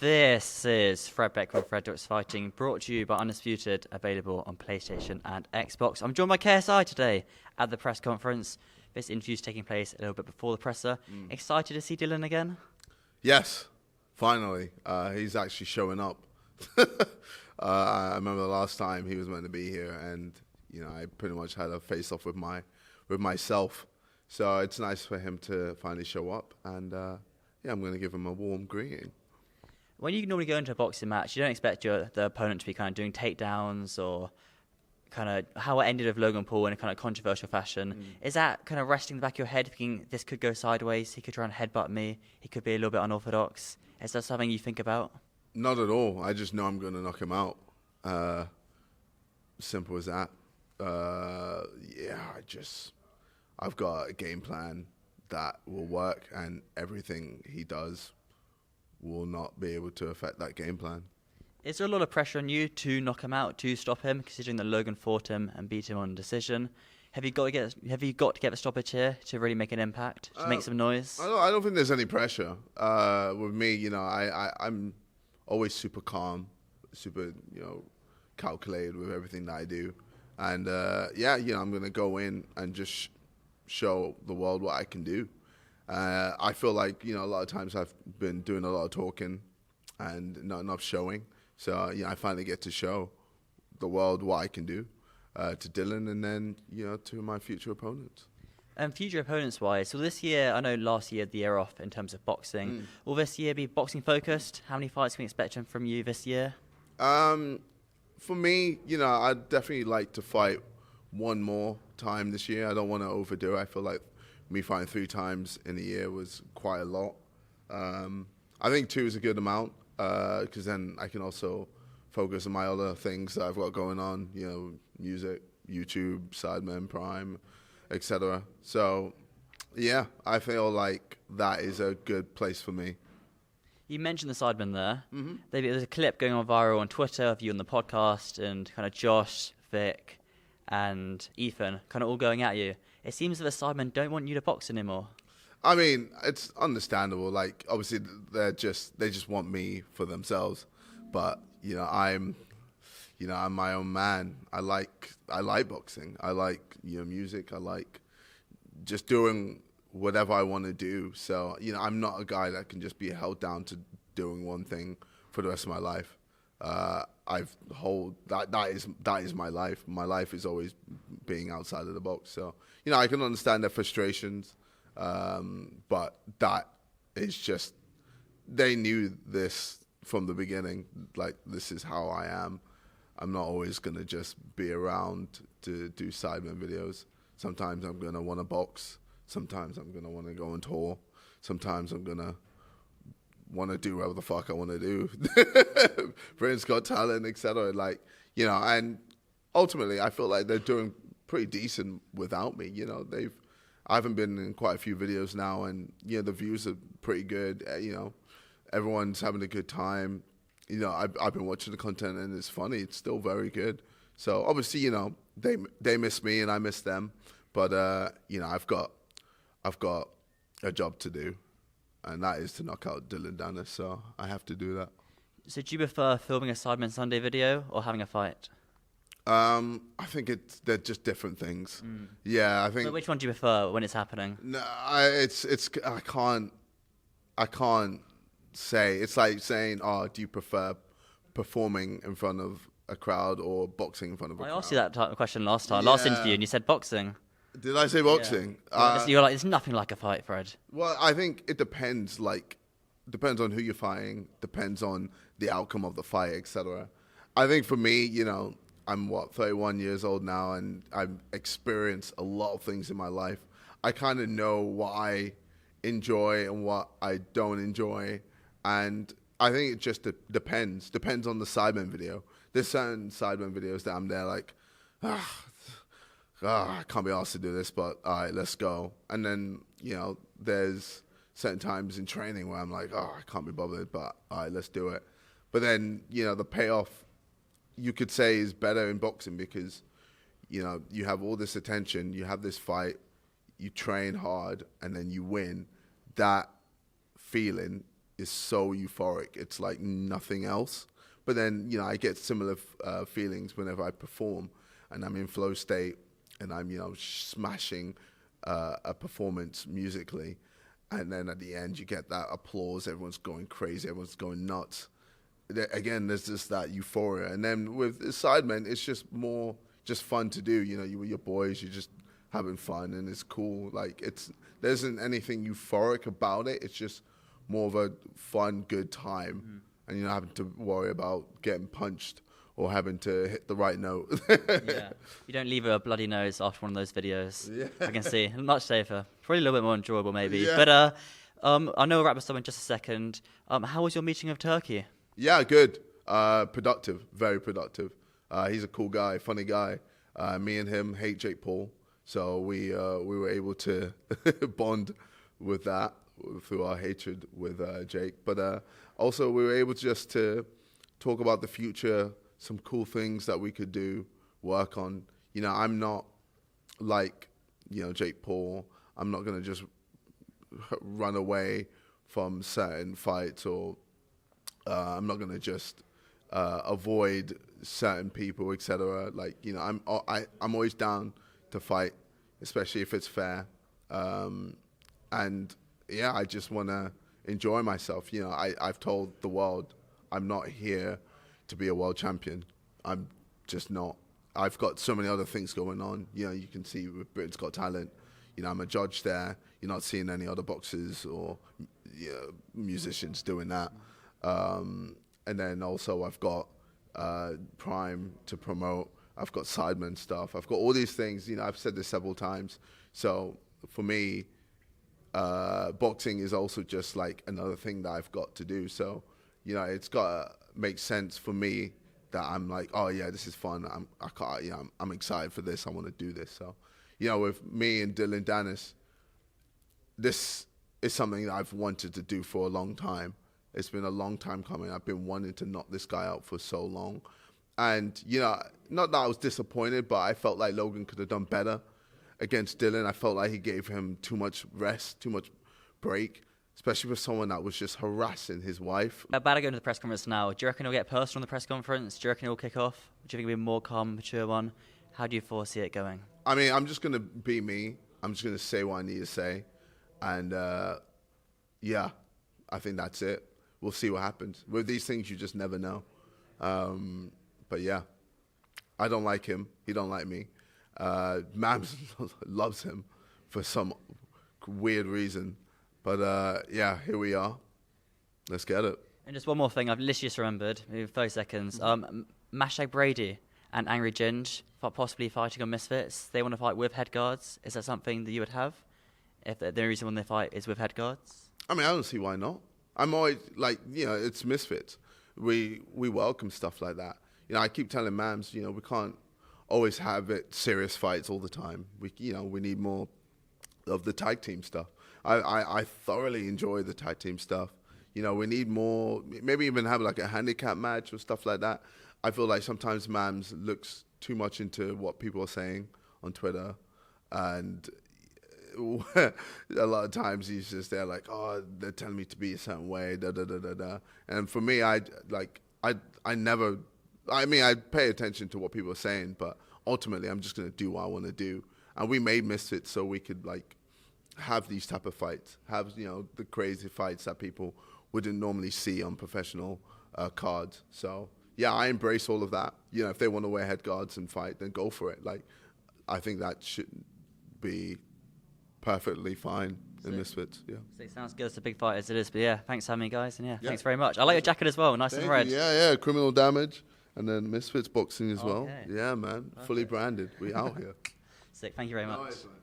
This is Fred Beck and Fred Fighting, brought to you by Undisputed, available on PlayStation and Xbox. I'm joined by KSI today at the press conference. This interview is taking place a little bit before the presser. Excited to see Dillon again? Yes, finally. He's actually showing up. I remember the last time he was meant to be here, and I pretty much had a face-off with myself. So it's nice for him to finally show up, and I'm going to give him a warm greeting. When you normally go into a boxing match, you don't expect the opponent to be kind of doing takedowns or kind of how it ended with Logan Paul in a kind of controversial fashion. Is that kind of resting in the back of your head, thinking this could go sideways, he could try and headbutt me, he could be a little bit unorthodox? Is that something you think about? Not at all. I just know I'm going to knock him out. Simple as that. I've got a game plan that will work, and everything he does will not be able to affect that game plan. Is there a lot of pressure on you to knock him out, to stop him, considering that Logan fought him and beat him on decision? Have you got to get the stoppage here to really make an impact, to make some noise? I don't think there's any pressure. With me, I'm always super calm, super, calculated with everything that I do. And, I'm going to go in and just show the world what I can do. I feel like, a lot of times I've been doing a lot of talking and not enough showing. So, I finally get to show the world what I can do to Dillon and then, to my future opponents. Future opponents-wise, so this year, I know last year, the year off in terms of boxing. Will this year be boxing-focused? How many fights can we expect from you this year? For me, I'd definitely like to fight one more time this year. I don't want to overdo it. I feel like me fighting 3 times in a year was quite a lot. I think 2 is a good amount because then I can also focus on my other things that I've got going on, music, YouTube, Sidemen, Prime, etc. So, I feel like that is a good place for me. You mentioned the Sidemen there. There's a clip going on viral on Twitter of you on the podcast and kind of Josh, Vic, and Ethan kind of all going at you. It seems that the Sidemen don't want you to box anymore. I mean, it's understandable. Like, obviously, they just want me for themselves. But I'm my own man. I like boxing. I like music. I like just doing whatever I want to do. So I'm not a guy that can just be held down to doing one thing for the rest of my life. That is my life. My life is always being outside of the box. So I can understand their frustrations, but that is just, they knew this from the beginning. Like, this is how I am. I'm not always gonna just be around to do Sidemen videos. Sometimes I'm gonna want to box. Sometimes I'm gonna want to go on tour. Sometimes I'm gonna want to do whatever the fuck I want to do. Britain's Got Talent, etc. And ultimately, I feel like they're doing pretty decent without me. I haven't been in quite a few videos now, and the views are pretty good. Everyone's having a good time. I've been watching the content, and it's funny. It's still very good. So obviously, they miss me, and I miss them. But I've got a job to do. And that is to knock out Dillon Danis, so I have to do that. So do you prefer filming a Sidemen Sunday video or having a fight? I think they're just different things. Yeah, I think. But which one do you prefer when it's happening? No, I can't say. It's like saying, do you prefer performing in front of a crowd or boxing in front of a crowd? I asked you that type of question last interview, and you said boxing. Did I say boxing? Yeah. You're like, it's nothing like a fight, Fred. Well, I think it depends. Depends on who you're fighting. Depends on the outcome of the fight, etc. I think for me, I'm 31 years old now, and I've experienced a lot of things in my life. I kind of know what I enjoy and what I don't enjoy, and I think it just depends. Depends on the Sidemen video. There's certain Sidemen videos that I'm there like, I can't be asked to do this, but all right, let's go. And then, there's certain times in training where I'm like, I can't be bothered, but all right, let's do it. But then, the payoff, you could say, is better in boxing because, you have all this attention, you have this fight, you train hard, and then you win. That feeling is so euphoric. It's like nothing else. But then, you know, I get similar feelings whenever I perform and I'm in flow state and I'm, you know, smashing a performance musically. And then at the end, you get that applause. Everyone's going crazy. Everyone's going nuts. Again, there's just that euphoria. And then with Sidemen, it's just more just fun to do. You know, you with your boys, you're just having fun and it's cool. Like, there isn't anything euphoric about it. It's just more of a fun, good time. Mm-hmm. And you're not having to worry about getting punched or having to hit the right note. Yeah, you don't leave a bloody nose after one of those videos. Yeah. I can see. Much safer. Probably a little bit more enjoyable, maybe. Yeah. But I know we'll wrap this up in just a second. How was your meeting of Turkey? Yeah, good. Productive. Very productive. He's a cool guy, funny guy. Me and him hate Jake Paul. So we were able to bond with that through our hatred with Jake. But also we were able just to talk about the future, some cool things that we could do, work on. You know, I'm not like, you know, Jake Paul. I'm not going to just run away from certain fights, or I'm not going to just avoid certain people, etc. Like, you know, I'm always down to fight, especially if it's fair. And yeah, I just want to enjoy myself. You know, I've told the world I'm not here to be a world champion. I'm just not. I've got so many other things going on. You know, you can see with Britain's Got Talent. You know, I'm a judge there. You're not seeing any other boxers or musicians doing that. And then also I've got Prime to promote. I've got Sidemen stuff. I've got all these things. You know, I've said this several times. So for me, boxing is also just like another thing that I've got to do. So, you know, it's got to make sense for me that I'm like, oh yeah, this is fun. I'm excited for this. I want to do this. So, you know, with me and Dillon, Danis, this is something that I've wanted to do for a long time. It's been a long time coming. I've been wanting to knock this guy out for so long. And, you know, not that I was disappointed, but I felt like Logan could have done better against Dillon. I felt like he gave him too much rest, too much break, especially for someone that was just harassing his wife. About to go into the press conference now. Do you reckon he'll get personal in the press conference? Do you reckon he'll kick off? Do you think it'll be a more calm, mature one? How do you foresee it going? I mean, I'm just going to be me. I'm just going to say what I need to say. And, yeah, I think that's it. We'll see what happens. With these things, you just never know. But, yeah, I don't like him. He don't like me. Mams loves him for some weird reason. But, yeah, here we are. Let's get it. And just one more thing I've literally just remembered, maybe 30 seconds. Mashag Brady and Angry Ginge possibly fighting on Misfits. They want to fight with head guards. Is that something that you would have if the only reason when they fight is with head guards? I mean, I don't see why not. I'm always like, you know, it's Misfits. We welcome stuff like that. You know, I keep telling Mams, you know, we can't always have it serious fights all the time. We need more of the tag team stuff. I thoroughly enjoy the tag team stuff. You know, we need more, maybe even have like a handicap match or stuff like that. I feel like sometimes Mams looks too much into what people are saying on Twitter, and a lot of times he's just there like, oh, they're telling me to be a certain way, da da da da da. And for me, I pay attention to what people are saying, but ultimately I'm just gonna do what I want to do. And we made Misfits so we could like have these type of fights, have, you know, the crazy fights that people wouldn't normally see on professional cards. So yeah, I embrace all of that. You know, if they want to wear head guards and fight, then go for it. Like, I think that should be perfectly fine in Misfits. Yeah. So it sounds good. It's a big fight as it is, but yeah, thanks for having me, guys, and yeah, thanks very much. I like your jacket as well. Nice and red. Yeah, Criminal Damage, and then Misfits boxing as well. Yeah, man, fully branded. We out here. Sick. Thank you very much. Nice, man.